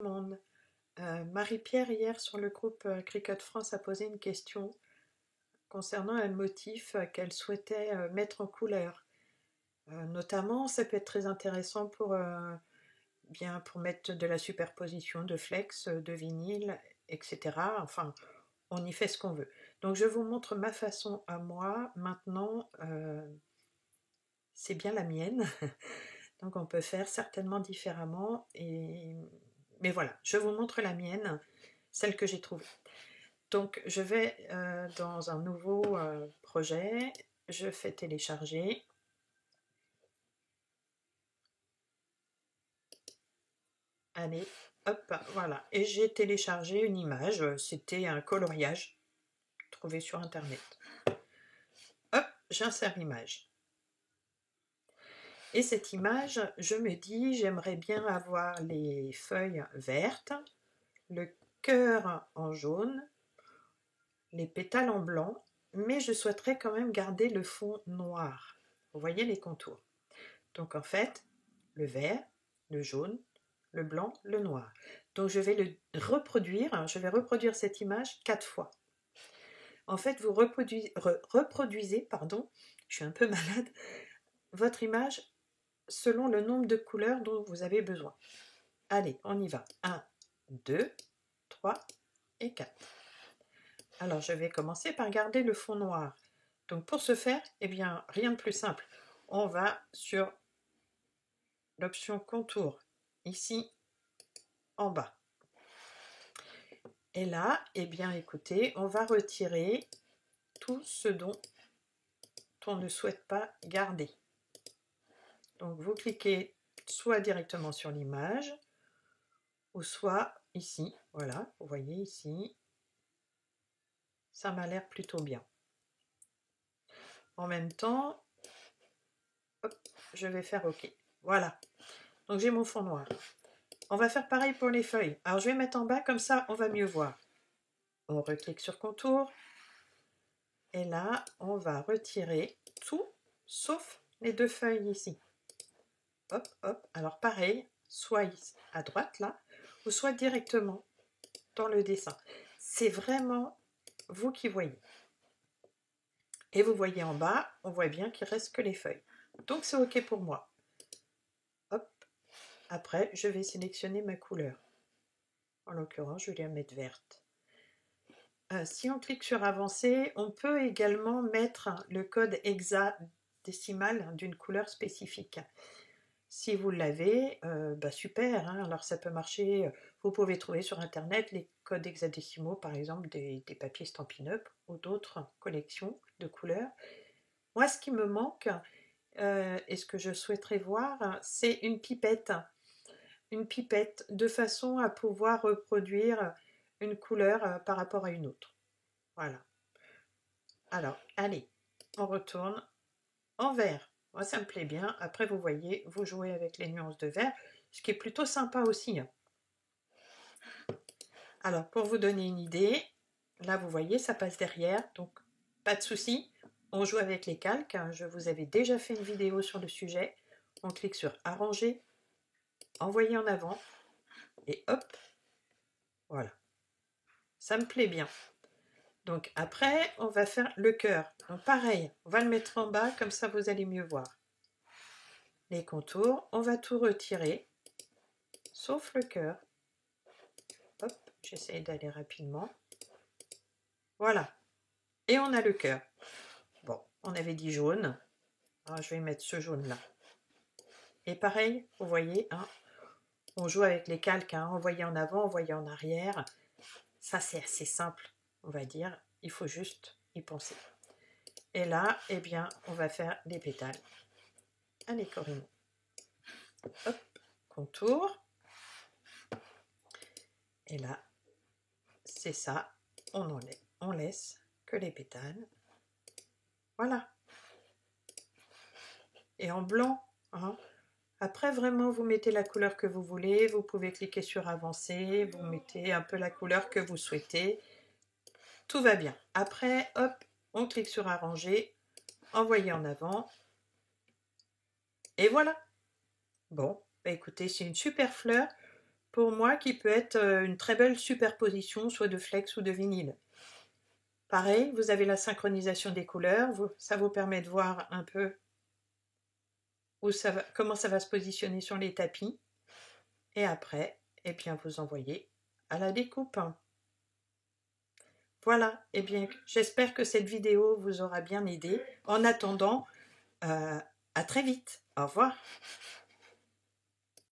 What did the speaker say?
Monde. Marie-Pierre, hier sur le groupe Cricut France, a posé une question concernant un motif qu'elle souhaitait mettre en couleur. Notamment, ça peut être très intéressant pour mettre de la superposition de flex, de vinyle, etc. Enfin, on y fait ce qu'on veut. Donc je vous montre ma façon à moi. Maintenant, c'est bien la mienne. Donc on peut faire certainement différemment. Mais voilà, je vous montre la mienne, celle que j'ai trouvée. Donc je vais dans un nouveau projet, je fais télécharger. Allez, hop, voilà. Et j'ai téléchargé une image, c'était un coloriage trouvé sur internet. Hop, j'insère l'image. Et cette image, je me dis, j'aimerais bien avoir les feuilles vertes, le cœur en jaune, les pétales en blanc, mais je souhaiterais quand même garder le fond noir. Vous voyez les contours. Donc en fait, le vert, le jaune, le blanc, le noir. Donc je vais reproduire cette image 4 fois. En fait, vous reproduisez, je suis un peu malade, votre image selon le nombre de couleurs dont vous avez besoin. Allez, on y va. 1, 2, 3 et 4. Alors, je vais commencer par garder le fond noir. Donc, pour ce faire, eh bien, rien de plus simple. On va sur l'option contour, ici, en bas. Et là, eh bien, écoutez, on va retirer tout ce dont on ne souhaite pas garder. Donc, vous cliquez soit directement sur l'image, ou soit ici, voilà, vous voyez ici, ça m'a l'air plutôt bien. En même temps, hop, je vais faire OK. Voilà, donc j'ai mon fond noir. On va faire pareil pour les feuilles. Alors je vais mettre en bas, comme ça on va mieux voir. On reclique sur contour. Et là, on va retirer tout, sauf les 2 feuilles ici. Hop, hop. Alors pareil, soit ici, à droite là, ou soit directement dans le dessin. C'est vraiment vous qui voyez. Et vous voyez en bas, on voit bien qu'il ne reste que les feuilles. Donc c'est OK pour moi. Hop. Après, je vais sélectionner ma couleur. En l'occurrence, je vais la mettre verte. Si on clique sur avancer, on peut également mettre le code hexadécimal d'une couleur spécifique. Si vous l'avez, super, hein, alors ça peut marcher. Vous pouvez trouver sur internet les codes hexadécimaux, par exemple des papiers Stampin' Up ou d'autres collections de couleurs. Moi, ce qui me manque et ce que je souhaiterais voir, c'est une pipette de façon à pouvoir reproduire une couleur par rapport à une autre. Voilà. Alors, allez, on retourne en vert. Moi, ça me plaît bien. Après, vous voyez, vous jouez avec les nuances de vert, ce qui est plutôt sympa aussi. Alors, pour vous donner une idée, là, vous voyez, ça passe derrière, donc pas de souci. On joue avec les calques. Je vous avais déjà fait une vidéo sur le sujet. On clique sur Arranger, Envoyer en avant, et hop, voilà. Ça me plaît bien. Donc après, on va faire le cœur. Donc pareil, on va le mettre en bas, comme ça vous allez mieux voir. Les contours, on va tout retirer, sauf le cœur. Hop, j'essaie d'aller rapidement. Voilà. Et on a le cœur. Bon, on avait dit jaune. Alors, je vais mettre ce jaune-là. Et pareil, vous voyez, hein, on joue avec les calques, hein, envoyer en avant, envoyer en arrière. Ça, c'est assez simple, on va dire. Il faut juste y penser. Et là, eh bien, on va faire les pétales. Allez, Corinne. Hop, contour. Et là, c'est ça. On laisse que les pétales. Voilà. Et en blanc, hein. Après, vraiment, vous mettez la couleur que vous voulez. Vous pouvez cliquer sur avancer. Vous mettez un peu la couleur que vous souhaitez. Tout va bien. Après, hop, on clique sur arranger, envoyer en avant. Et voilà. Bon, bah écoutez, c'est une super fleur. pour moi qui peut être une très belle superposition, soit de flex ou de vinyle. Pareil, vous avez la synchronisation des couleurs, ça vous permet de voir un peu comment ça va se positionner sur les tapis. Et après, eh bien, vous envoyez à la découpe. Voilà, eh bien, j'espère que cette vidéo vous aura bien aidé. En attendant, à très vite. Au revoir.